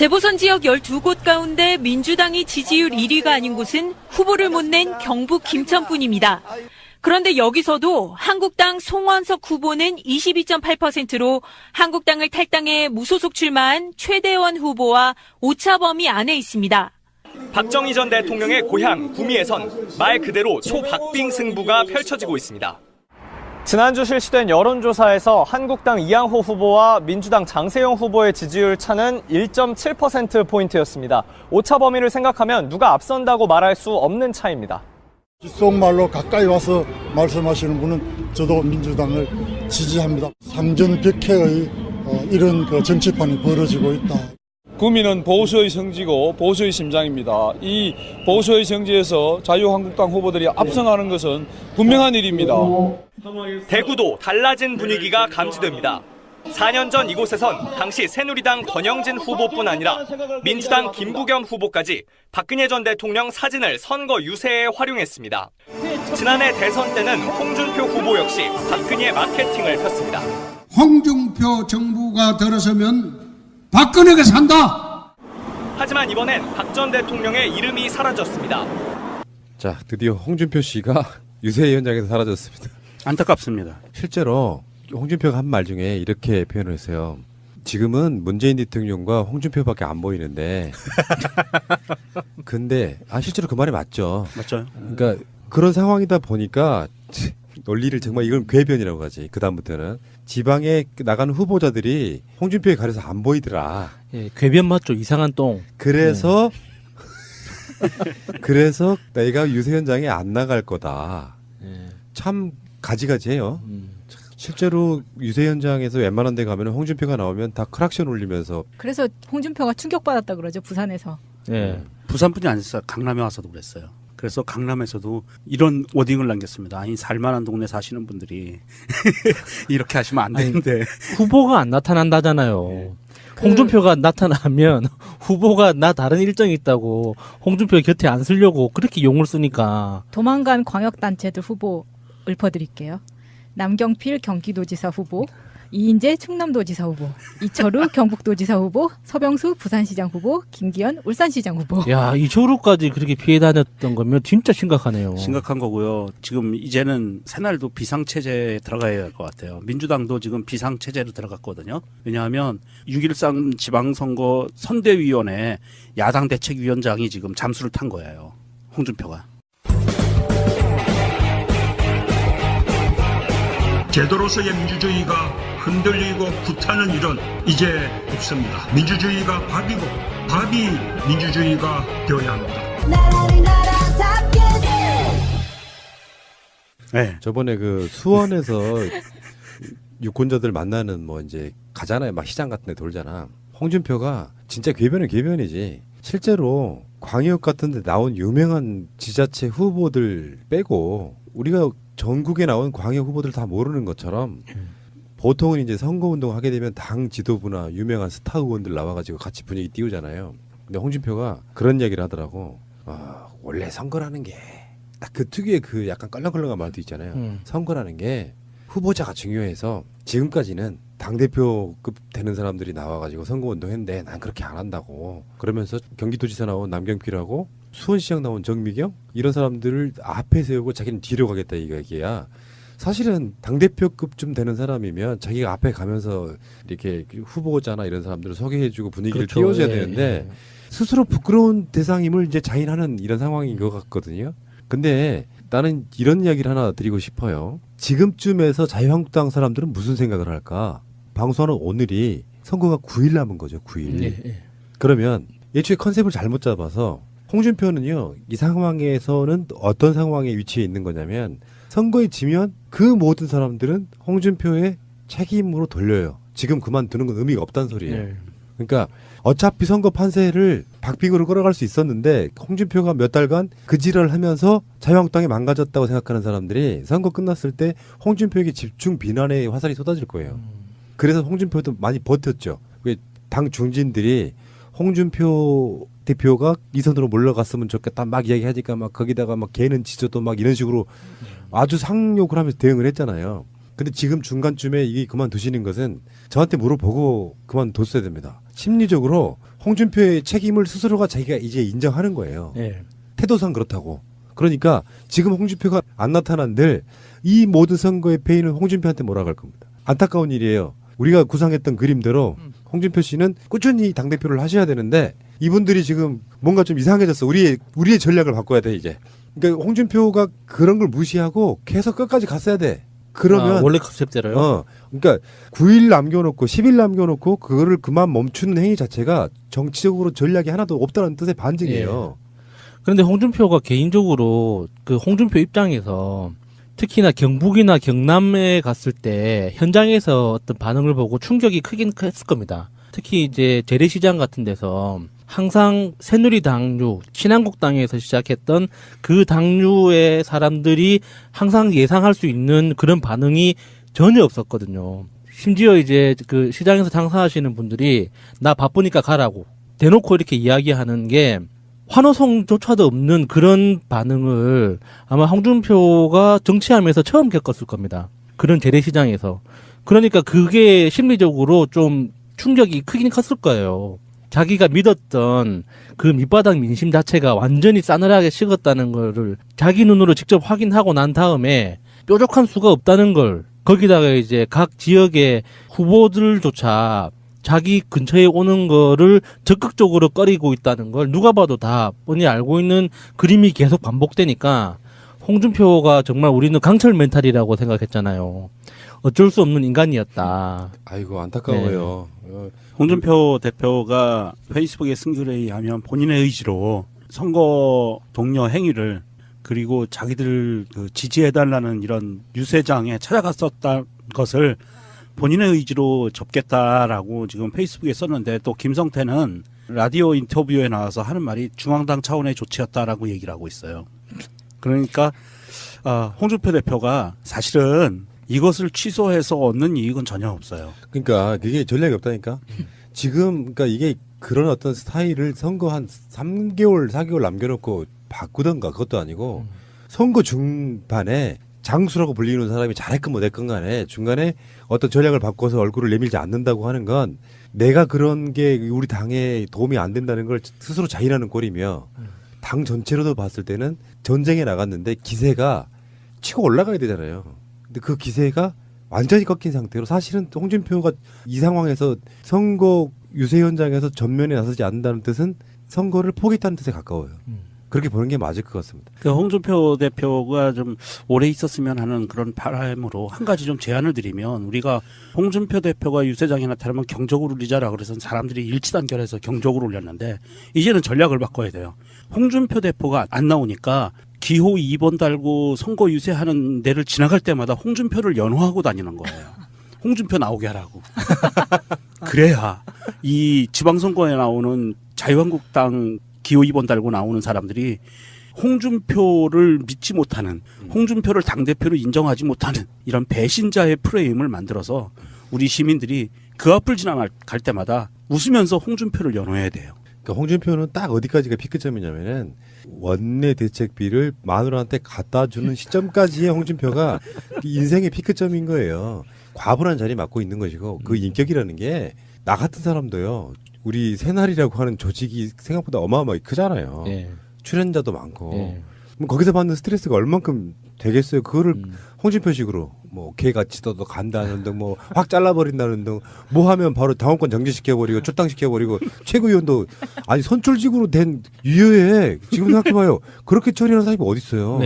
재보선 지역 12곳 가운데 민주당이 지지율 1위가 아닌 곳은 후보를 못 낸 경북 김천뿐입니다. 그런데 여기서도 한국당 송원석 후보는 22.8%로 한국당을 탈당해 무소속 출마한 최대원 후보와 오차범위 안에 있습니다. 박정희 전 대통령의 고향 구미에선 말 그대로 초박빙 승부가 펼쳐지고 있습니다. 지난주 실시된 여론조사에서 한국당 이양호 후보와 민주당 장세용 후보의 지지율 차는 1.7%포인트였습니다. 오차 범위를 생각하면 누가 앞선다고 말할 수 없는 차이입니다. 귓속말로 가까이 와서 말씀하시는 분은 저도 민주당을 지지합니다. 상전벽해의 이런 정치판이 벌어지고 있다. 구미는 보수의 성지고 보수의 심장입니다. 이 보수의 성지에서 자유한국당 후보들이 압승하는 것은 분명한 일입니다. 대구도 달라진 분위기가 감지됩니다. 4년 전 이곳에선 당시 새누리당 권영진 후보뿐 아니라 민주당 김부겸 후보까지 박근혜 전 대통령 사진을 선거 유세에 활용했습니다. 지난해 대선 때는 홍준표 후보 역시 박근혜 마케팅을 폈습니다. 홍준표 정부가 들어서면 박근혜가 산다! 하지만 이번엔 박 전 대통령의 이름이 사라졌습니다. 자, 드디어 홍준표 씨가 유세 현장에서 사라졌습니다. 안타깝습니다. 실제로 홍준표가 한 말 중에 이렇게 표현을 했어요. 지금은 문재인 대통령과 홍준표밖에 안 보이는데 근데 실제로 그 말이 맞죠. 맞죠. 그러니까 그런 상황이다 보니까 논리를 정말 이건 궤변이라고 하지. 그다음부터는 지방에 나가는 후보자들이 홍준표에 가려서 안 보이더라. 예, 궤변 맞죠. 이상한 똥. 그래서 그래서 내가 유세 현장에 안 나갈 거다. 참 가지가지해요. 실제로 유세 현장에서 웬만한 데 가면 홍준표가 나오면 다 크락션 울리면서. 그래서 홍준표가 충격받았다 그러죠. 부산에서. 예. 부산뿐이 아니었어요. 강남에 와서도 그랬어요. 그래서 강남에서도 이런 워딩을 남겼습니다. 아니, 살만한 동네 사시는 분들이 이렇게 하시면 안 되는데. 후보가 안 나타난다잖아요. 홍준표가 나타나면 후보가 나 다른 일정이 있다고 홍준표 곁에 안 쓰려고 그렇게 용을 쓰니까. 도망간 광역단체들 후보 읊어드릴게요. 남경필 경기도지사 후보, 이인재 충남도지사 후보, 이철우 경북도지사 후보, 서병수 부산시장 후보, 김기현 울산시장 후보. 야, 이철우까지 그렇게 피해 다녔던 거면 진짜 심각하네요. 심각한 거고요. 지금 이제는 새날도 비상체제에 들어가야 할 것 같아요. 민주당도 지금 비상체제로 들어갔거든요. 왜냐하면 6.13 지방선거 선대위원회 야당 대책위원장이 지금 잠수를 탄 거예요. 홍준표가. 제도로서의 민주주의가 흔들리고 구타는 일은 이제 없습니다. 민주주의가 밥이고 밥이 민주주의가 되어야 합니다. 네. 저번에 그 수원에서 유권자들 만나는 뭐 이제 가잖아요. 막 시장 같은 데 돌잖아. 홍준표가 진짜 궤변은 궤변이지. 실제로 광역 같은 데 나온 유명한 지자체 후보들 빼고 우리가 전국에 나온 광역 후보들 다 모르는 것처럼 보통은 이제 선거운동 하게 되면 당 지도부나 유명한 스타 의원들 나와가지고 같이 분위기 띄우잖아요. 근데 홍준표가 그런 얘기를 하더라고. 원래 선거라는 게 딱 그 특유의 그 약간 껄렁껄렁한 말도 있잖아요. 선거라는 게 후보자가 중요해서 지금까지는 당대표급 되는 사람들이 나와가지고 선거운동 했는데 난 그렇게 안 한다고. 그러면서 경기도지사 나온 남경필하고 수원시장 나온 정미경 이런 사람들을 앞에 세우고 자기는 뒤로 가겠다 이거 얘기야. 사실은 당대표급 좀 되는 사람이면 자기가 앞에 가면서 이렇게 후보자나 이런 사람들을 소개해주고 분위기를 그렇죠. 띄워줘야 예, 되는데 스스로 부끄러운 대상임을 이제 자인하는 이런 상황인 것 같거든요. 근데 나는 이런 이야기를 하나 드리고 싶어요. 지금쯤에서 자유한국당 사람들은 무슨 생각을 할까? 방송하는 오늘이 선거가 9일 남은 거죠. 9일. 예. 그러면 예초에 컨셉을 잘못 잡아서 홍준표는요. 이 상황에서는 어떤 상황에 위치해 있는 거냐면 선거에 지면 그 모든 사람들은 홍준표의 책임으로 돌려요. 지금 그만두는 건 의미가 없다는 소리예요. 예. 그러니까 어차피 선거 판세를 박빙으로 끌어갈 수 있었는데 홍준표가 몇 달간 그 지랄을 하면서 자유한국당이 망가졌다고 생각하는 사람들이 선거 끝났을 때 홍준표에게 집중 비난의 화살이 쏟아질 거예요. 그래서 홍준표도 많이 버텼죠. 당 중진들이 홍준표 대표가 이 선으로 몰려갔으면 좋겠다 막 이야기하니까 막 거기다가 막 걔는 지져도 막 이런 식으로 아주 상욕을 하면서 대응을 했잖아요. 근데 지금 중간쯤에 이게 그만두시는 것은 저한테 물어보고 그만뒀어야 됩니다. 심리적으로 홍준표의 책임을 스스로가 자기가 이제 인정하는 거예요. 예. 태도상 그렇다고. 그러니까 지금 홍준표가 안 나타난들 이 모든 선거의 패인은 홍준표한테 몰아갈 겁니다. 안타까운 일이에요. 우리가 구상했던 그림대로 홍준표 씨는 꾸준히 당대표를 하셔야 되는데 이분들이 지금 뭔가 좀 이상해졌어. 우리의 전략을 바꿔야 돼 이제. 그러니까 홍준표가 그런 걸 무시하고 계속 끝까지 갔어야 돼. 그러면 원래 컨셉대로요. 그러니까 9일 남겨놓고 10일 남겨놓고 그거를 그만 멈추는 행위 자체가 정치적으로 전략이 하나도 없다는 뜻의 반증이에요. 그런데 홍준표가 개인적으로 그 홍준표 입장에서 특히나 경북이나 경남에 갔을 때 현장에서 어떤 반응을 보고 충격이 크긴 했을 겁니다. 특히 이제 재래시장 같은 데서 항상 새누리당류, 신한국당에서 시작했던 그 당류의 사람들이 항상 예상할 수 있는 그런 반응이 전혀 없었거든요. 심지어 이제 그 시장에서 장사하시는 분들이 나 바쁘니까 가라고 대놓고 이렇게 이야기하는 게 환호성조차도 없는 그런 반응을 아마 홍준표가 정치하면서 처음 겪었을 겁니다. 그런 재래시장에서. 그러니까 그게 심리적으로 좀 충격이 크긴 컸을 거예요. 자기가 믿었던 그 밑바닥 민심 자체가 완전히 싸늘하게 식었다는 거를 자기 눈으로 직접 확인하고 난 다음에 뾰족한 수가 없다는 걸, 거기다가 이제 각 지역의 후보들조차 자기 근처에 오는 거를 적극적으로 꺼리고 있다는 걸 누가 봐도 다 뻔히 알고 있는 그림이 계속 반복되니까 홍준표가 정말 우리는 강철 멘탈이라고 생각했잖아요. 어쩔 수 없는 인간이었다. 아이고 안타까워요. 홍준표 대표가 페이스북에 쓴 글에 의하면 본인의 의지로 선거 동료 행위를 그리고 자기들 그 지지해달라는 이런 유세장에 찾아갔었던 것을 본인의 의지로 접겠다라고 지금 페이스북에 썼는데 또 김성태는 라디오 인터뷰에 나와서 하는 말이 중앙당 차원의 조치였다라고 얘기를 하고 있어요. 그러니까 홍준표 대표가 사실은 이것을 취소해서 얻는 이익은 전혀 없어요. 그러니까 그게 전략이 없다니까. 지금 그러니까 이게 그런 어떤 스타일을 선거 한 3개월, 4개월 남겨놓고 바꾸던가 그것도 아니고 선거 중반에 장수라고 불리는 사람이 잘했건 못했건 간에 중간에 어떤 전략을 바꿔서 얼굴을 내밀지 않는다고 하는 건 내가 그런 게 우리 당에 도움이 안 된다는 걸 스스로 자인하는 꼴이며 당 전체로도 봤을 때는 전쟁에 나갔는데 기세가 치고 올라가야 되잖아요. 근데 그 기세가 완전히 꺾인 상태로 사실은 홍준표가 이 상황에서 선거 유세 현장에서 전면에 나서지 않는다는 뜻은 선거를 포기했다는 뜻에 가까워요. 그렇게 보는 게 맞을 것 같습니다. 그 홍준표 대표가 좀 오래 있었으면 하는 그런 바람으로 한 가지 좀 제안을 드리면 우리가 홍준표 대표가 유세장에 나타나면 경적을 울리자라 그래서 사람들이 일치단결해서 경적을 울렸는데 이제는 전략을 바꿔야 돼요. 홍준표 대표가 안 나오니까 기호 2번 달고 선거 유세하는 데를 지나갈 때마다 홍준표를 연호하고 다니는 거예요. 홍준표 나오게 하라고. 그래야 이 지방선거에 나오는 자유한국당 기호 2번 달고 나오는 사람들이 홍준표를 믿지 못하는, 홍준표를 당대표로 인정하지 못하는 이런 배신자의 프레임을 만들어서 우리 시민들이 그 앞을 지나갈 때마다 웃으면서 홍준표를 연호해야 돼요. 그러니까 홍준표는 딱 어디까지가 피크점이냐면은 원내 대책비를 마누라한테 갖다 주는 시점까지의 홍준표가 인생의 피크점인 거예요. 과분한 자리 맡고 있는 것이고 그 인격이라는 게 나 같은 사람도요. 우리 새날이라고 하는 조직이 생각보다 어마어마하게 크잖아요. 출연자도 많고. 그럼 거기서 받는 스트레스가 얼만큼 되겠어요. 그거를 홍준표식으로 뭐 개같이 떠도 간다는 등 뭐 확 잘라버린다는 등 뭐 하면 바로 당원권 정지시켜버리고 출당시켜버리고 최고위원도 아니 선출직으로 된 유효해. 지금 생각해봐요. 그렇게 처리하는 사람이 어디 있어요.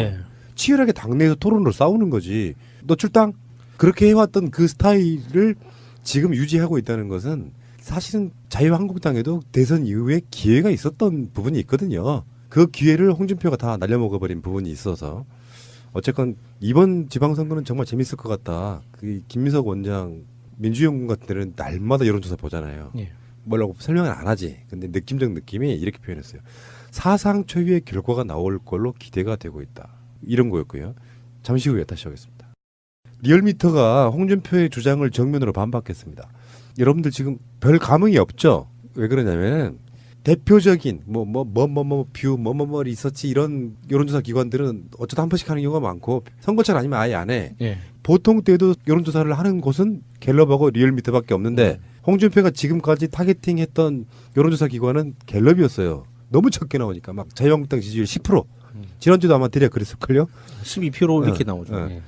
치열하게 당내에서 토론으로 싸우는 거지. 너 출당? 그렇게 해왔던 그 스타일을 지금 유지하고 있다는 것은 사실은 자유한국당에도 대선 이후에 기회가 있었던 부분이 있거든요. 그 기회를 홍준표가 다 날려먹어버린 부분이 있어서 어쨌건 이번 지방선거는 정말 재밌을 것 같다. 그 김민석 원장 민주연구원 같은 데는 날마다 여론조사 보잖아요. 뭐라고 설명은 안 하지. 근데 느낌적 느낌이 이렇게 표현했어요. 사상 초유의 결과가 나올 걸로 기대가 되고 있다. 이런 거였고요. 잠시 후에 다시 하겠습니다. 리얼미터가 홍준표의 주장을 정면으로 반박했습니다. 여러분들 지금 별 감흥이 없죠? 왜 그러냐면 대표적인 뷰 리서치 이런 여론조사 기관들은 어쩌다 한 번씩 하는 경우가 많고 선거철 아니면 아예 안 해. 보통 때도 여론조사를 하는 곳은 갤럽하고 리얼미터밖에 없는데 홍준표가 지금까지 타겟팅했던 여론조사 기관은 갤럽이었어요. 너무 적게 나오니까 막 자유한국당 지지율 10%. 지난주도 아마 대략 그랬을걸요. 12% 이렇게 나오죠. 예.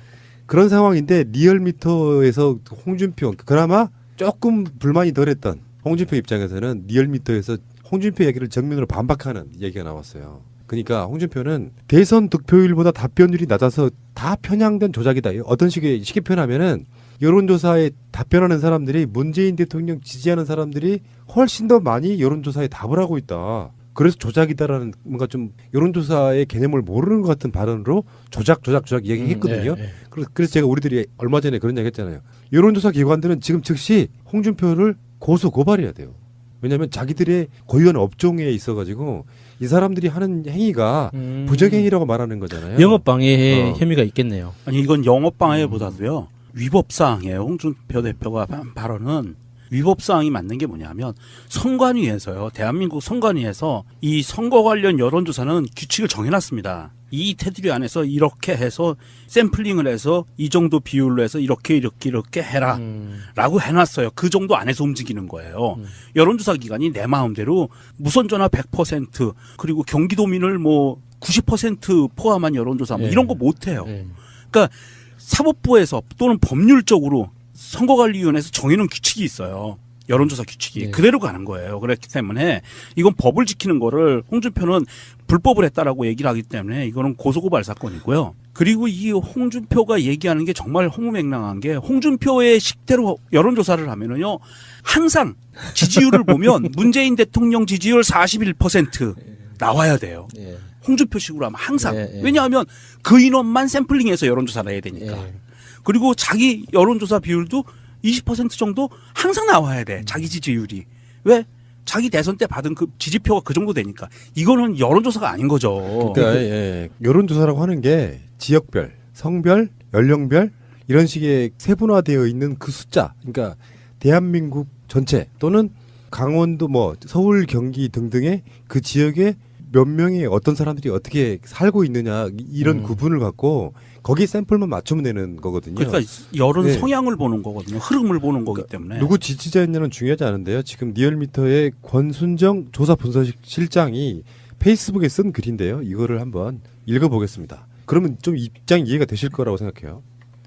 그런 상황인데 리얼미터에서 홍준표 그나마 조금 불만이 덜했던 홍준표 입장에서는 리얼미터에서 홍준표 얘기를 정면으로 반박하는 얘기가 나왔어요. 그러니까 홍준표는 대선 득표율보다 답변율이 낮아서 다 편향된 조작이다. 어떤 식의 쉽게 표현하면은 여론조사에 답변하는 사람들이 문재인 대통령 지지하는 사람들이 훨씬 더 많이 여론조사에 답을 하고 있다. 그래서 조작이다라는 뭔가 좀 여론조사의 개념을 모르는 것 같은 발언으로 조작 얘기했거든요. 네. 그래서 제가 우리들이 얼마 전에 그런 얘기 했잖아요. 여론조사 기관들은 지금 즉시 홍준표를 고소 고발해야 돼요. 왜냐하면 자기들의 고유한 업종에 있어가지고 이 사람들이 하는 행위가 부정행위라고 말하는 거잖아요. 영업방해 혐의가 있겠네요. 아니 이건 영업방해보다도요. 위법사항이에요. 홍준표 대표가 한 발언은 위법사항이 맞는 게 뭐냐면 선관위에서요. 대한민국 선관위에서 이 선거 관련 여론조사는 규칙을 정해놨습니다. 이 테두리 안에서 이렇게 해서 샘플링을 해서 이 정도 비율로 해서 이렇게 해라 라고 해놨어요. 그 정도 안에서 움직이는 거예요. 여론조사 기관이 내 마음대로 무선전화 100% 그리고 경기도민을 뭐 90% 포함한 여론조사 뭐 이런 거 못해요. 그러니까 사법부에서 또는 법률적으로 선거관리위원회에서 정해놓은 규칙이 있어요. 여론조사 규칙이. 그대로 가는 거예요. 그렇기 때문에 이건 법을 지키는 거를 홍준표는 불법을 했다라고 얘기를 하기 때문에 이거는 고소고발 사건이고요. 그리고 이 홍준표가 얘기하는 게 정말 허무맹랑한 게 홍준표의 식대로 여론조사를 하면은요. 항상 지지율을 보면 문재인 대통령 지지율 41% 나와야 돼요. 홍준표식으로 하면 항상. 왜냐하면 그 인원만 샘플링해서 여론조사를 해야 되니까. 그리고 자기 여론조사 비율도 20% 정도 항상 나와야 돼. 자기 지지율이. 왜? 자기 대선 때 받은 그 지지표가 그 정도 되니까. 이거는 여론조사가 아닌 거죠. 그러니까 여론조사라고 하는 게 지역별, 성별, 연령별 이런 식의 세분화되어 있는 그 숫자. 그러니까 대한민국 전체 또는 강원도 뭐 서울, 경기 등등의 그 지역에 몇 명의 어떤 사람들이 어떻게 살고 있느냐 이런 구분을 갖고 거기 샘플만 맞추면 되는 거거든요. 그러니까 여론 성향을 보는 거거든요. 흐름을 보는 거기 때문에. 누구 지지자였냐는 중요하지 않은데요. 지금 리얼미터의 권순정 조사분석실장이 페이스북에 쓴 글인데요. 이거를 한번 읽어보겠습니다. 그러면 좀 입장 이해가 되실 거라고 생각해요.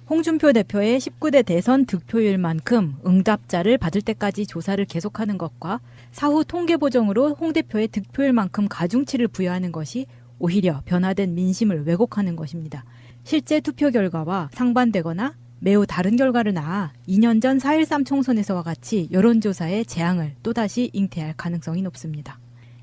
홍준표 대표의 19대 대선 득표율만큼 응답자를 받을 때까지 조사를 계속하는 것과 사후 통계 보정으로 홍 대표의 득표율만큼 가중치를 부여하는 것이 오히려 변화된 민심을 왜곡하는 것입니다. 실제 투표 결과와 상반되거나 매우 다른 결과를 낳아 2년 전 4.13 총선에서와 같이 여론조사의 재앙을 또다시 잉태할 가능성이 높습니다.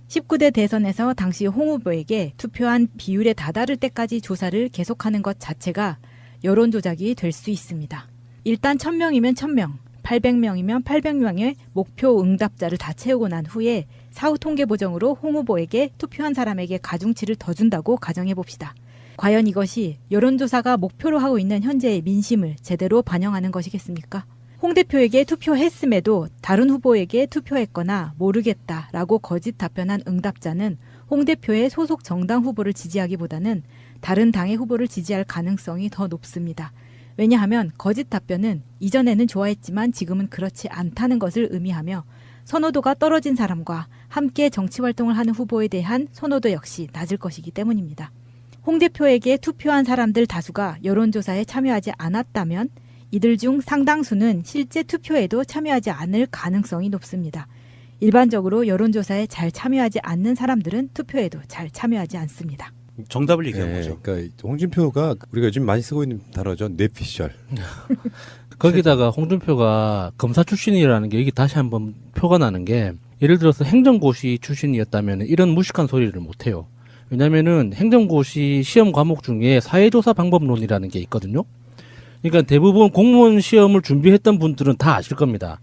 19대 대선에서 당시 홍 후보에게 투표한 비율에 다다를 때까지 조사를 계속하는 것 자체가 여론 조작이 될 수 있습니다. 일단 1000명이면 1000명, 800명이면 800명의 목표 응답자를 다 채우고 난 후에 사후 통계 보정으로 홍 후보에게 투표한 사람에게 가중치를 더 준다고 가정해 봅시다. 과연 이것이 여론조사가 목표로 하고 있는 현재의 민심을 제대로 반영하는 것이겠습니까? 홍 대표에게 투표했음에도 다른 후보에게 투표했거나 모르겠다라고 거짓 답변한 응답자는 홍 대표의 소속 정당 후보를 지지하기보다는 다른 당의 후보를 지지할 가능성이 더 높습니다. 왜냐하면 거짓 답변은 이전에는 좋아했지만 지금은 그렇지 않다는 것을 의미하며 선호도가 떨어진 사람과 함께 정치활동을 하는 후보에 대한 선호도 역시 낮을 것이기 때문입니다. 홍 대표에게 투표한 사람들 다수가 여론조사에 참여하지 않았다면 이들 중 상당수는 실제 투표에도 참여하지 않을 가능성이 높습니다. 일반적으로 여론조사에 잘 참여하지 않는 사람들은 투표에도 잘 참여하지 않습니다. 정답을 얘기한 거죠. 그러니까 홍준표가 우리가 요즘 많이 쓰고 있는 단어죠. 뇌피셜. 거기다가 홍준표가 검사 출신이라는 게 여기 다시 한번 표가 나는 게 예를 들어서 행정고시 출신이었다면 이런 무식한 소리를 못해요. 왜냐면은 행정고시 시험 과목 중에 사회조사 방법론이라는 게 있거든요. 그러니까 대부분 공무원 시험을 준비했던 분들은 다 아실 겁니다.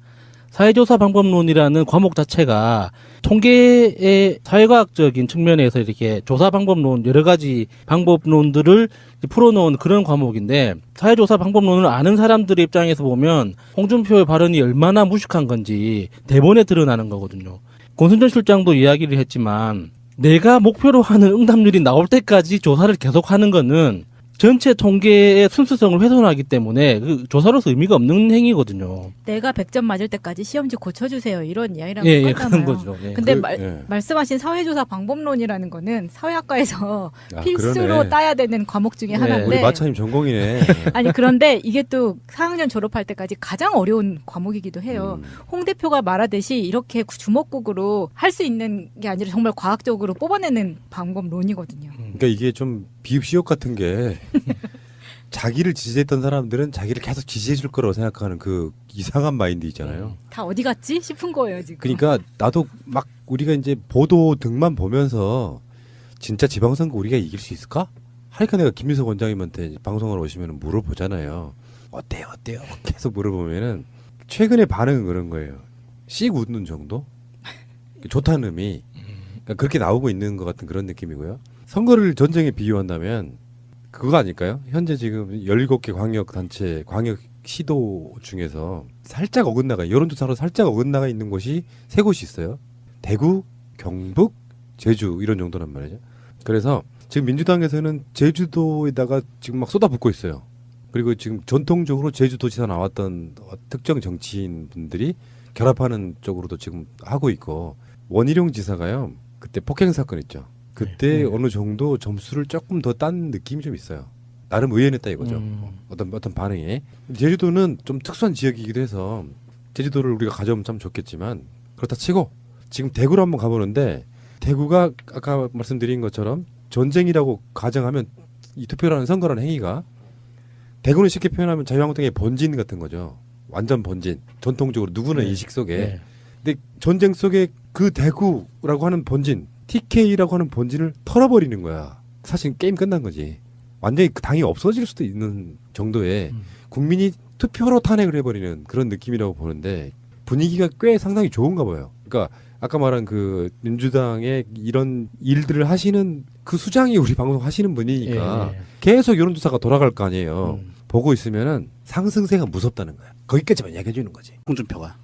사회조사 방법론이라는 과목 자체가 통계의 사회과학적인 측면에서 이렇게 조사 방법론 여러 가지 방법론들을 풀어놓은 그런 과목인데 사회조사 방법론을 아는 사람들의 입장에서 보면 홍준표의 발언이 얼마나 무식한 건지 대본에 드러나는 거거든요. 권순정 실장도 이야기를 했지만 내가 목표로 하는 응답률이 나올 때까지 조사를 계속하는 거는 전체 통계의 순수성을 훼손하기 때문에 그 조사로서 의미가 없는 행위거든요. 내가 100점 맞을 때까지 시험지 고쳐주세요. 이런 이야기랑 예, 똑같잖아요. 그런 거죠. 예. 근데 예. 말씀하신 사회조사 방법론이라는 거는 사회학과에서 아, 필수로 그러네. 따야 되는 과목 중에 하나인데 우리 마차님 전공이네. 아니 그런데 이게 또 4학년 졸업할 때까지 가장 어려운 과목이기도 해요. 홍 대표가 말하듯이 이렇게 주먹국으로 할 수 있는 게 아니라 정말 과학적으로 뽑아내는 방법론이거든요. 그러니까 이게 좀 비읍시옥 같은 게 자기를 지지했던 사람들은 자기를 계속 지지해줄 거라고 생각하는 그 이상한 마인드 있잖아요. 다 어디 갔지 싶은 거예요 지금. 그러니까 나도 막 우리가 이제 보도 등만 보면서 진짜 지방선거 우리가 이길 수 있을까? 하니까 내가 김민석 원장님한테 방송을 오시면 물어보잖아요. 어때요? 계속 물어보면은 최근에 반응은 그런 거예요. 씩 웃는 정도? 좋다는 의미. 그러니까 그렇게 나오고 있는 것 같은 그런 느낌이고요. 선거를 전쟁에 비유한다면 그거 아닐까요? 현재 지금 17개 광역단체, 광역시도 중에서 살짝 어긋나가, 여론조사로 살짝 어긋나가 있는 곳이 3곳이 있어요. 대구, 경북, 제주 이런 정도란 말이죠. 그래서 지금 민주당에서는 제주도에다가 지금 막 쏟아붓고 있어요. 그리고 지금 전통적으로 제주도지사 나왔던 특정 정치인 분들이 결합하는 쪽으로도 지금 하고 있고, 원희룡 지사가요, 그때 폭행 사건 있죠. 그때 어느 정도 점수를 조금 더 딴 느낌이 좀 있어요. 나름 의연했다 이거죠. 어떤 반응이. 제주도는 좀 특수한 지역이기도 해서 제주도를 우리가 가져오면 참 좋겠지만, 그렇다 치고 지금 대구로 한번 가보는데, 대구가 아까 말씀드린 것처럼 전쟁이라고 가정하면 이 투표라는 선거라는 행위가, 대구는 쉽게 표현하면 자유한국당의 본진 같은 거죠. 완전 본진. 전통적으로 누구나 인식 속에. 근데 전쟁 속에 그 대구라고 하는 본진, TK라고 하는 본진을 털어버리는 거야. 사실 게임 끝난 거지. 완전히 그 당이 없어질 수도 있는 정도의 국민이 투표로 탄핵을 해버리는 그런 느낌이라고 보는데, 분위기가 꽤 상당히 좋은가 봐요. 그러니까 아까 말한 그 민주당의 이런 일들을 하시는 그 수장이 우리 방송 하시는 분이니까 계속 여론조사가 돌아갈 거 아니에요. 보고 있으면은 상승세가 무섭다는 거야. 거기까지만 이야기해 주는 거지. 홍준표가.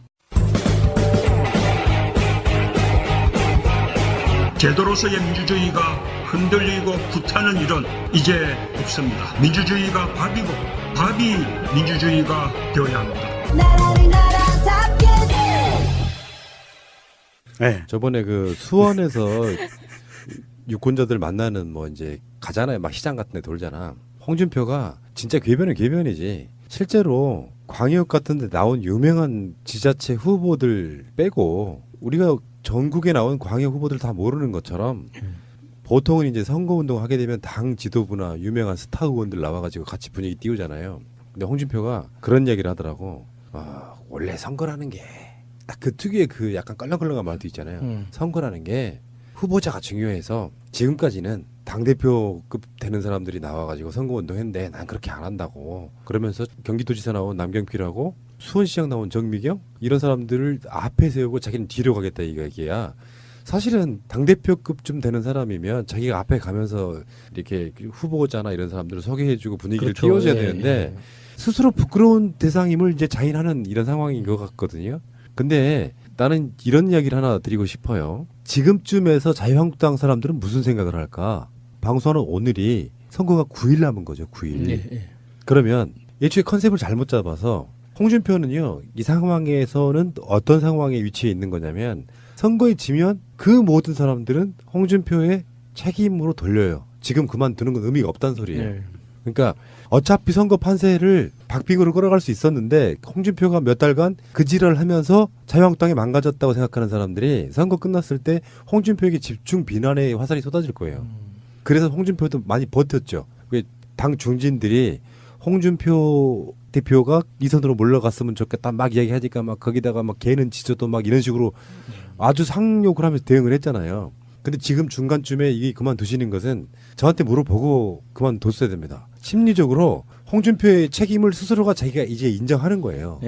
제도로서의 민주주의가 흔들리고 구타는 일은 이제 없습니다. 민주주의가 밥이고 밥이 민주주의가 되어야 합니다. 네. 저번에 그 수원에서 유권자들 만나는 뭐 이제 가잖아요. 막 시장 같은 데 돌잖아. 홍준표가 진짜 궤변은 궤변이지. 실제로 광역 같은 데 나온 유명한 지자체 후보들 빼고 우리가 전국에 나온 광역 후보들 다 모르는 것처럼 보통은 이제 선거운동 하게 되면 당 지도부나 유명한 스타 의원들 나와가지고 같이 분위기 띄우잖아요. 근데 홍준표가 그런 얘기를 하더라고. 원래 선거라는 게 딱 그 특유의 그 약간 껄렁껄렁한 말도 있잖아요. 선거라는 게 후보자가 중요해서 지금까지는 당대표급 되는 사람들이 나와가지고 선거운동 했는데 난 그렇게 안 한다고. 그러면서 경기도지사 나온 남경필하고 수원시장 나온 정미경 이런 사람들을 앞에 세우고 자기는 뒤로 가겠다 이거 얘기야. 사실은 당대표급쯤 되는 사람이면 자기가 앞에 가면서 이렇게 후보자나 이런 사람들을 소개해주고 분위기를 그렇죠. 띄워줘야 되는데 스스로 부끄러운 대상임을 이제 자인하는 이런 상황인 것 같거든요. 근데 나는 이런 이야기를 하나 드리고 싶어요. 지금쯤에서 자유한국당 사람들은 무슨 생각을 할까? 방송하는 오늘이 선거가 9일 남은 거죠. 9일. 그러면 애초에 컨셉을 잘못 잡아서 홍준표는요. 이 상황에서는 어떤 상황에 위치해 있는 거냐면 선거에 지면 그 모든 사람들은 홍준표의 책임으로 돌려요. 지금 그만두는 건 의미가 없다는 소리예요. 그러니까 어차피 선거 판세를 박빙으로 끌어갈 수 있었는데 홍준표가 몇 달간 그 지랄을 하면서 자유한국당이 망가졌다고 생각하는 사람들이 선거 끝났을 때 홍준표에게 집중 비난의 화살이 쏟아질 거예요. 그래서 홍준표도 많이 버텼죠. 당 중진들이 홍준표 대표가 이 선으로 물러갔으면 좋겠다 막 이야기하니까 막 거기다가 막 걔는 지져도 막 이런 식으로 아주 상욕을 하면서 대응을 했잖아요. 근데 지금 중간쯤에 이게 그만두시는 것은 저한테 물어보고 그만뒀어야 됩니다. 심리적으로 홍준표의 책임을 스스로가 자기가 이제 인정하는 거예요.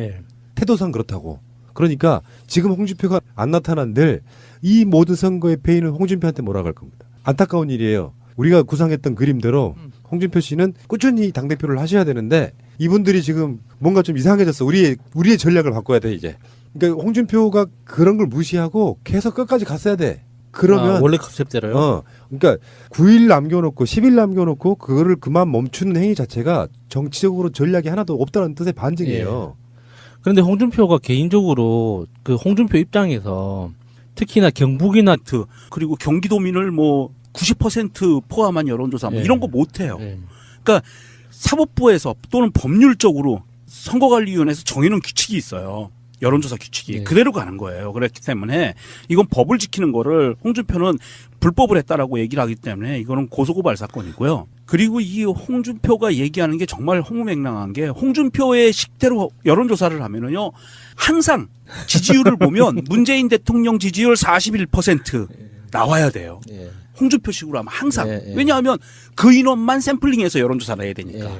태도상 그렇다고. 그러니까 지금 홍준표가 안 나타난들 이 모든 선거의 패인은 홍준표한테 몰아갈 겁니다. 안타까운 일이에요. 우리가 구상했던 그림대로 홍준표 씨는 꾸준히 당대표를 하셔야 되는데 이분들이 지금 뭔가 좀 이상해졌어. 우리의 전략을 바꿔야 돼 이제. 그러니까 홍준표가 그런 걸 무시하고 계속 끝까지 갔어야 돼. 그러면 원래 컨셉대로요. 그러니까 9일 남겨놓고 10일 남겨놓고 그거를 그만 멈추는 행위 자체가 정치적으로 전략이 하나도 없다는 뜻의 반증이에요. 그런데 홍준표가 개인적으로 그 홍준표 입장에서 특히나 경북이나 그리고 경기도민을 뭐 90% 포함한 여론조사 뭐 이런 거 못해요. 그러니까 사법부에서 또는 법률적으로 선거관리위원회에서 정해놓은 규칙이 있어요. 여론조사 규칙이 그대로 가는 거예요. 그렇기 때문에 이건 법을 지키는 거를 홍준표는 불법을 했다라고 얘기를 하기 때문에 이거는 고소고발 사건이고요. 그리고 이 홍준표가 얘기하는 게 정말 허무맹랑한 게 홍준표의 식대로 여론조사를 하면은요 항상 지지율을 보면 문재인 대통령 지지율 41% 나와야 돼요. 홍준표식으로 하면 항상. 왜냐하면 그 인원만 샘플링해서 여론조사를 해야 되니까.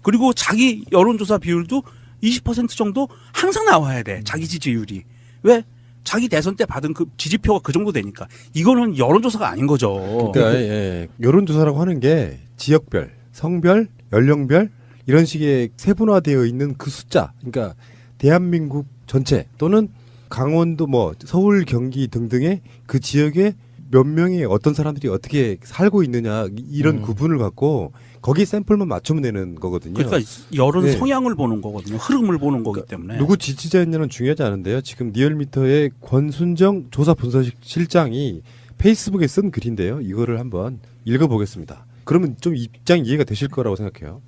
그리고 자기 여론조사 비율도 20% 정도 항상 나와야 돼. 자기 지지율이. 왜? 자기 대선 때 받은 그 지지표가 그 정도 되니까. 이거는 여론조사가 아닌 거죠. 그러니까 여론조사라고 하는 게 지역별, 성별, 연령별 이런 식의 세분화되어 있는 그 숫자. 그러니까 대한민국 전체 또는 강원도 뭐 서울, 경기 등등의 그 지역에 몇 명의 어떤 사람들이 어떻게 살고 있느냐 이런 구분을 갖고 거기 샘플만 맞추면 되는 거거든요. 그러니까 여론 성향을 보는 거거든요. 흐름을 보는 거기 때문에. 누구 지지자였냐는 중요하지 않은데요. 지금 리얼미터의 권순정 조사분석실장이 페이스북에 쓴 글인데요. 이거를 한번 읽어보겠습니다. 그러면 좀 입장 이해가 되실 거라고 생각해요.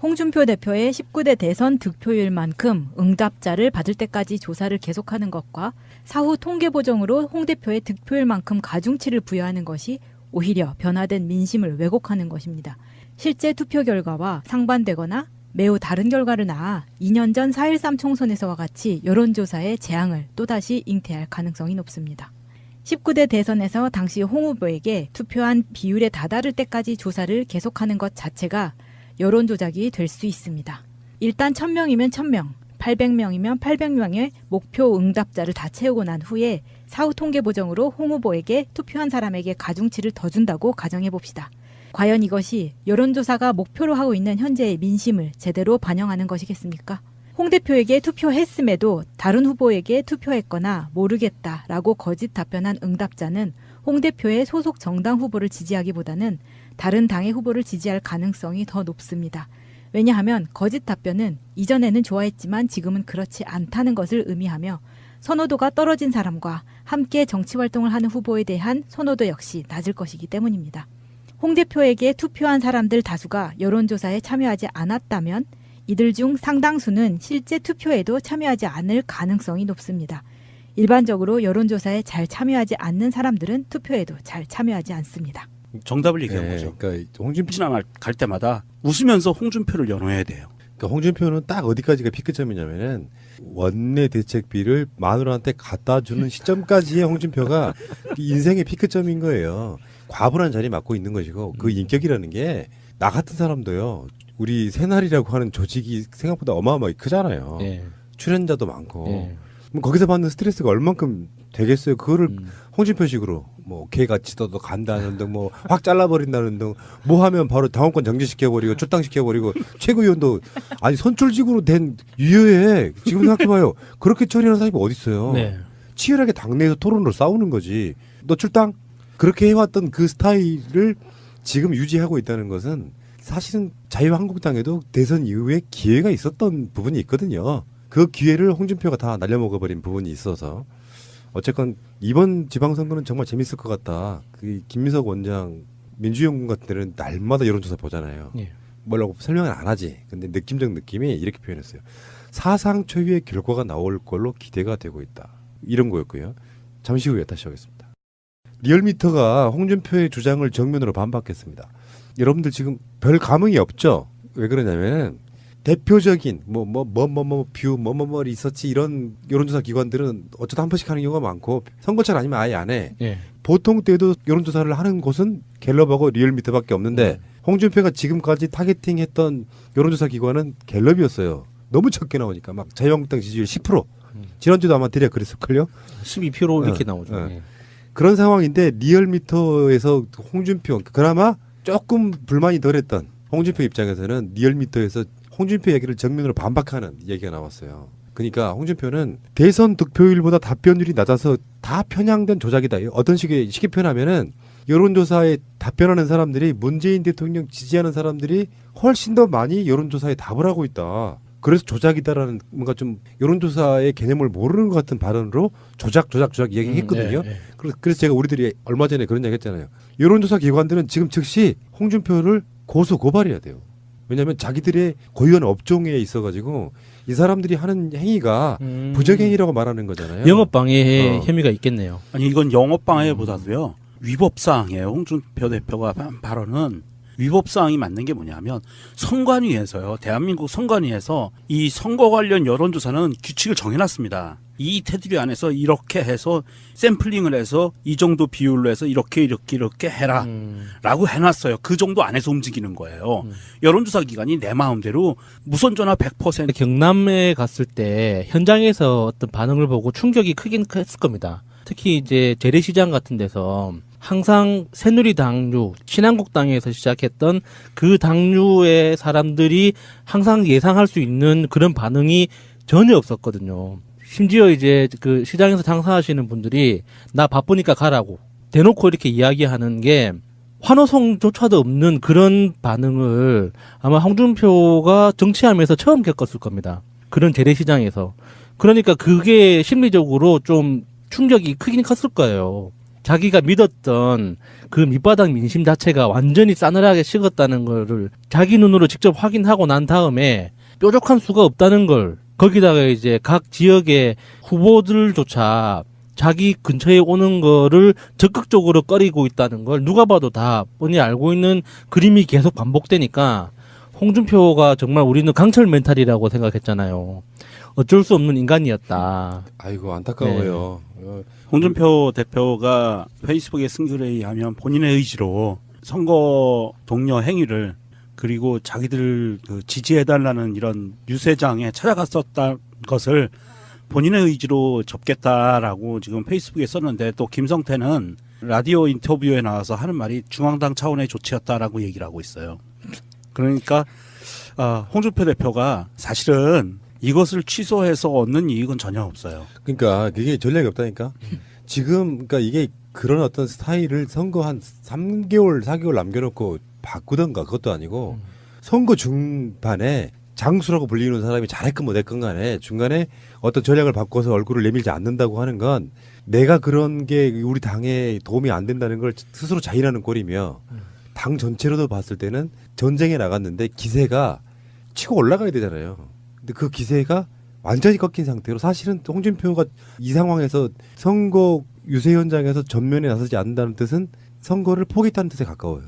홍준표 대표의 19대 대선 득표율만큼 응답자를 받을 때까지 조사를 계속하는 것과 사후 통계 보정으로 홍 대표의 득표율만큼 가중치를 부여하는 것이 오히려 변화된 민심을 왜곡하는 것입니다. 실제 투표 결과와 상반되거나 매우 다른 결과를 낳아 2년 전 4.13 총선에서와 같이 여론조사의 재앙을 또다시 잉태할 가능성이 높습니다. 19대 대선에서 당시 홍 후보에게 투표한 비율에 다다를 때까지 조사를 계속하는 것 자체가 여론조작이 될 수 있습니다. 일단 1000명이면 1000명, 800명이면 800명의 목표 응답자를 다 채우고 난 후에 사후 통계 보정으로 홍 후보에게 투표한 사람에게 가중치를 더 준다고 가정해봅시다. 과연 이것이 여론조사가 목표로 하고 있는 현재의 민심을 제대로 반영하는 것이겠습니까? 홍 대표에게 투표했음에도 다른 후보에게 투표했거나 모르겠다라고 거짓 답변한 응답자는 홍 대표의 소속 정당 후보를 지지하기보다는 다른 당의 후보를 지지할 가능성이 더 높습니다. 왜냐하면 거짓 답변은 이전에는 좋아했지만 지금은 그렇지 않다는 것을 의미하며 선호도가 떨어진 사람과 함께 정치활동을 하는 후보에 대한 선호도 역시 낮을 것이기 때문입니다. 홍 대표에게 투표한 사람들 다수가 여론조사에 참여하지 않았다면 이들 중 상당수는 실제 투표에도 참여하지 않을 가능성이 높습니다. 일반적으로 여론조사에 잘 참여하지 않는 사람들은 투표에도 잘 참여하지 않습니다. 정답을 얘기한 거죠. 그러니까 홍준표 지나갈 때마다 웃으면서 홍준표를 연호해야 돼요. 그러니까 홍준표는 딱 어디까지가 피크점이냐면은 원내 대책비를 마누라한테 갖다 주는 시점까지의 홍준표가 인생의 피크점인 거예요. 과분한 자리 맡고 있는 것이고 그 인격이라는 게 나 같은 사람도요. 우리 새날이라고 하는 조직이 생각보다 어마어마하게 크잖아요. 출연자도 많고 뭐 거기서 받는 스트레스가 얼만큼 되겠어요. 그거를 홍준표식으로 뭐 개같이 떠도 간다는 등 뭐 확 잘라버린다는 등 뭐 하면 바로 당원권 정지시켜버리고 출당시켜버리고 최고위원도 아니 선출직으로 된 유효해. 지금 생각해봐요. 그렇게 처리하는 사람이 어디 있어요. 치열하게 당내에서 토론으로 싸우는 거지. 너 출당? 그렇게 해왔던 그 스타일을 지금 유지하고 있다는 것은 사실은 자유한국당에도 대선 이후에 기회가 있었던 부분이 있거든요. 그 기회를 홍준표가 다 날려먹어버린 부분이 있어서 어쨌건 이번 지방선거는 정말 재밌을 것 같다. 그 김민석 원장 민주연구원 같은 데는 날마다 여론조사 보잖아요. 뭐라고 설명은 안 하지. 근데 느낌적 느낌이 이렇게 표현했어요. 사상 초유의 결과가 나올 걸로 기대가 되고 있다. 이런 거였고요. 잠시 후에 다시 하겠습니다. 리얼미터가 홍준표의 주장을 정면으로 반박했습니다. 여러분들 지금 별 감흥이 없죠? 왜 그러냐면 대표적인 뷰 리서치 이런 여론조사 기관들은 어쩌다 한 번씩 하는 경우가 많고 선거철 아니면 아예 안 해. 보통 때도 여론조사를 하는 곳은 갤럽하고 리얼미터밖에 없는데 홍준표가 지금까지 타겟팅했던 여론조사 기관은 갤럽이었어요. 너무 적게 나오니까 막 자유한국당 지지율 10%. 지난주도 아마 대략 그랬을걸요? 12% 이렇게 나오죠. 그런 상황인데 리얼미터에서 홍준표 그나마 조금 불만이 덜했던 홍준표 입장에서는 리얼미터에서 홍준표 얘기를 정면으로 반박하는 얘기가 나왔어요. 그러니까 홍준표는 대선 득표율보다 답변율이 낮아서 다 편향된 조작이다. 어떤 식의 쉽게 표현하면은 여론조사에 답변하는 사람들이 문재인 대통령 지지하는 사람들이 훨씬 더 많이 여론조사에 답을 하고 있다. 그래서 조작이다라는 뭔가 좀 여론조사의 개념을 모르는 것 같은 발언으로 조작 얘기했거든요. 네. 그래서 제가 우리들이 얼마 전에 그런 얘기 했잖아요. 여론조사 기관들은 지금 즉시 홍준표를 고소 고발해야 돼요. 왜냐하면 자기들의 고유한 업종에 있어가지고 이 사람들이 하는 행위가 부정행위라고 말하는 거잖아요. 영업방해 혐의가 있겠네요. 아니 이건 영업방해보다도요. 위법사항이에요. 홍준표 대표가 한 발언은 위법사항이 맞는 게 뭐냐면 선관위에서요. 대한민국 선관위에서 이 선거 관련 여론조사는 규칙을 정해놨습니다. 이 테두리 안에서 이렇게 해서 샘플링을 해서 이 정도 비율로 해서 이렇게 해라 라고 해놨어요. 그 정도 안에서 움직이는 거예요. 여론조사 기관이 내 마음대로 무선전화 100% 경남에 갔을 때 현장에서 어떤 반응을 보고 충격이 크긴 했을 겁니다. 특히 이제 재래시장 같은 데서 항상 새누리당류, 신한국당에서 시작했던 그 당류의 사람들이 항상 예상할 수 있는 그런 반응이 전혀 없었거든요. 심지어 이제 그 시장에서 장사하시는 분들이 나 바쁘니까 가라고 대놓고 이렇게 이야기하는 게 환호성조차도 없는 그런 반응을 아마 홍준표가 정치하면서 처음 겪었을 겁니다. 그런 재래시장에서. 그러니까 그게 심리적으로 좀 충격이 크긴 컸을 거예요. 자기가 믿었던 그 밑바닥 민심 자체가 완전히 싸늘하게 식었다는 거를 자기 눈으로 직접 확인하고 난 다음에 뾰족한 수가 없다는 걸, 거기다가 이제 각 지역의 후보들조차 자기 근처에 오는 거를 적극적으로 꺼리고 있다는 걸 누가 봐도 다 뻔히 알고 있는 그림이 계속 반복되니까 홍준표가 정말 우리는 강철 멘탈이라고 생각했잖아요. 어쩔 수 없는 인간이었다. 아이고 안타까워요. 네. 홍준표 대표가 페이스북에 쓴 글에 의하면 본인의 의지로 선거 동료 행위를 그리고 자기들 그 지지해달라는 이런 유세장에 찾아갔었던 것을 본인의 의지로 접겠다라고 지금 페이스북에 썼는데 또 김성태는 라디오 인터뷰에 나와서 하는 말이 중앙당 차원의 조치였다라고 얘기를 하고 있어요. 그러니까 홍준표 대표가 사실은 이것을 취소해서 얻는 이익은 전혀 없어요. 그러니까 그게 전략이 없다니까. 지금 그러니까 이게 그런 어떤 스타일을 선거 한 3개월, 4개월 남겨놓고 바꾸던가 그것도 아니고 선거 중반에 장수라고 불리는 사람이 잘했건 못했건 간에 중간에 어떤 전략을 바꿔서 얼굴을 내밀지 않는다고 하는 건 내가 그런 게 우리 당에 도움이 안 된다는 걸 스스로 자인하는 꼴이며 당 전체로도 봤을 때는 전쟁에 나갔는데 기세가 치고 올라가야 되잖아요. 근데 그 기세가 완전히 꺾인 상태로 사실은 홍준표가 이 상황에서 선거 유세 현장에서 전면에 나서지 않는다는 뜻은 선거를 포기했다는 뜻에 가까워요.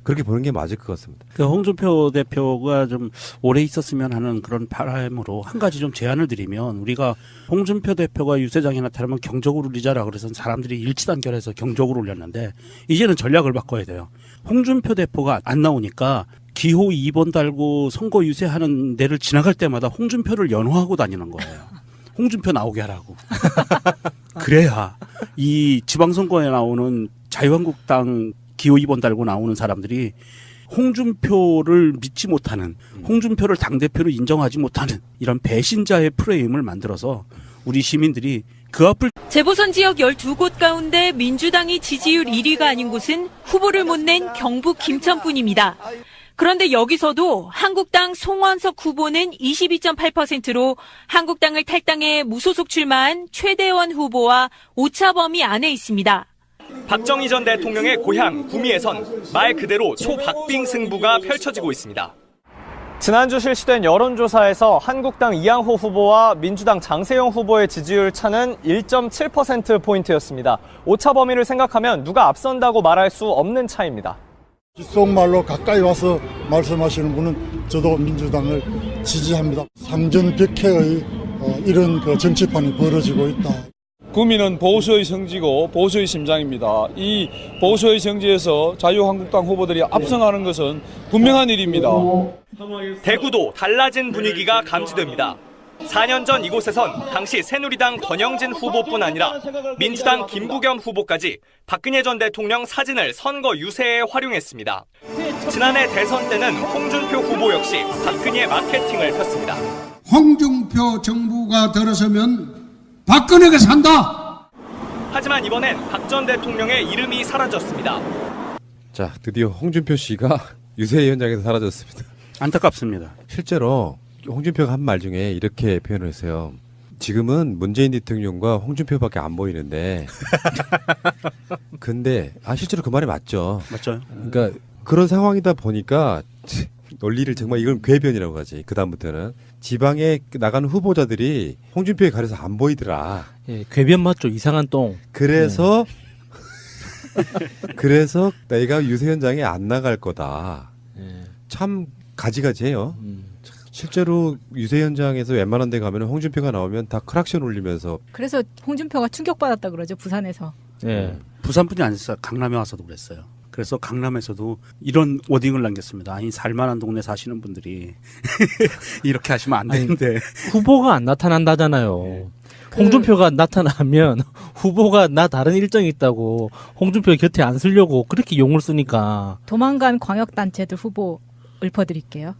그렇게 보는 게 맞을 것 같습니다. 그 홍준표 대표가 좀 오래 있었으면 하는 그런 바람으로 한 가지 좀 제안을 드리면 우리가 홍준표 대표가 유세장에 나타나면 경적을 울리자라 그래서 사람들이 일치단결해서 경적을 울렸는데 이제는 전략을 바꿔야 돼요. 홍준표 대표가 안 나오니까 기호 2번 달고 선거 유세하는 데를 지나갈 때마다 홍준표를 연호하고 다니는 거예요. 홍준표 나오게 하라고. 그래야 이 지방선거에 나오는 자유한국당 기호 2번 달고 나오는 사람들이 홍준표를 믿지 못하는, 홍준표를 당대표로 인정하지 못하는 이런 배신자의 프레임을 만들어서 우리 시민들이 그 앞을 재보선 지역 12곳 가운데 민주당이 지지율 1위가 아닌 곳은 후보를 못 낸 경북 김천뿐입니다. 그런데 여기서도 한국당 송원석 후보는 22.8%로 한국당을 탈당해 무소속 출마한 최대원 후보와 오차범위 안에 있습니다. 박정희 전 대통령의 고향 구미에선 말 그대로 초박빙 승부가 펼쳐지고 있습니다. 지난주 실시된 여론조사에서 한국당 이양호 후보와 민주당 장세영 후보의 지지율 차는 1.7%포인트였습니다. 오차 범위를 생각하면 누가 앞선다고 말할 수 없는 차이입니다. 귓속말로 가까이 와서 말씀하시는 분은 저도 민주당을 지지합니다. 상전벽해의 이런 그 정치판이 벌어지고 있다. 구미는 보수의 성지고 보수의 심장입니다. 이 보수의 성지에서 자유한국당 후보들이 압승하는 것은 분명한 일입니다. 대구도 달라진 분위기가 감지됩니다. 4년 전 이곳에선 당시 새누리당 권영진 후보뿐 아니라 민주당 김부겸 후보까지 박근혜 전 대통령 사진을 선거 유세에 활용했습니다. 지난해 대선 때는 홍준표 후보 역시 박근혜 마케팅을 폈습니다. 홍준표 정부 정부가 들어서면 박근혜가 산다. 하지만 이번엔 박 전 대통령의 이름이 사라졌습니다. 자, 드디어 홍준표 씨가 유세 현장에서 사라졌습니다. 안타깝습니다. 실제로 홍준표가 한 말 중에 이렇게 표현을 했어요. 지금은 문재인 대통령과 홍준표밖에 안 보이는데 근데 실제로 그 말이 맞죠. 맞죠? 그러니까 그런 상황이다 보니까 논리를 정말 이건 궤변이라고 하지. 그다음부터는 지방에 나가는 후보자들이 홍준표에 가려서 안 보이더라. 예, 궤변 맞죠? 이상한 똥. 그래서 그래서 내가 유세 현장에 안 나갈 거다. 예. 참 가지가지해요. 실제로 유세 현장에서 웬만한 데 가면 홍준표가 나오면 다 크락션 울리면서 그래서 홍준표가 충격받았다 그러죠, 부산에서. 예. 부산뿐이 아니었어요. 강남에 와서도 그랬어요. 그래서 강남에서도 이런 워딩을 남겼습니다. 아니, 살만한 동네 사시는 분들이 이렇게 하시면 안 되는데. 후보가 안 나타난다잖아요. 홍준표가 나타나면 후보가 나 다른 일정이 있다고 홍준표 곁에 안 쓰려고 그렇게 용을 쓰니까. 도망간 광역단체들 후보 읊어드릴게요.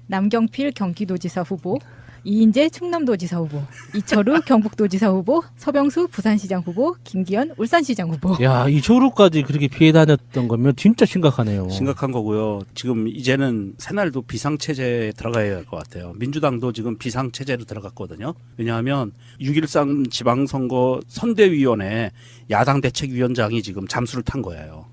남경필 경기도지사 후보, 이인재 충남도지사 후보, 이철우 경북도지사 후보, 서병수 부산시장 후보, 김기현 울산시장 후보. 야, 이철우까지 그렇게 피해 다녔던 거면 진짜 심각하네요. 심각한 거고요. 지금 이제는 새날도 비상체제에 들어가야 할 것 같아요. 민주당도 지금 비상체제로 들어갔거든요. 왜냐하면 6.13 지방선거 선대위원회 야당 대책위원장이 지금 잠수를 탄 거예요.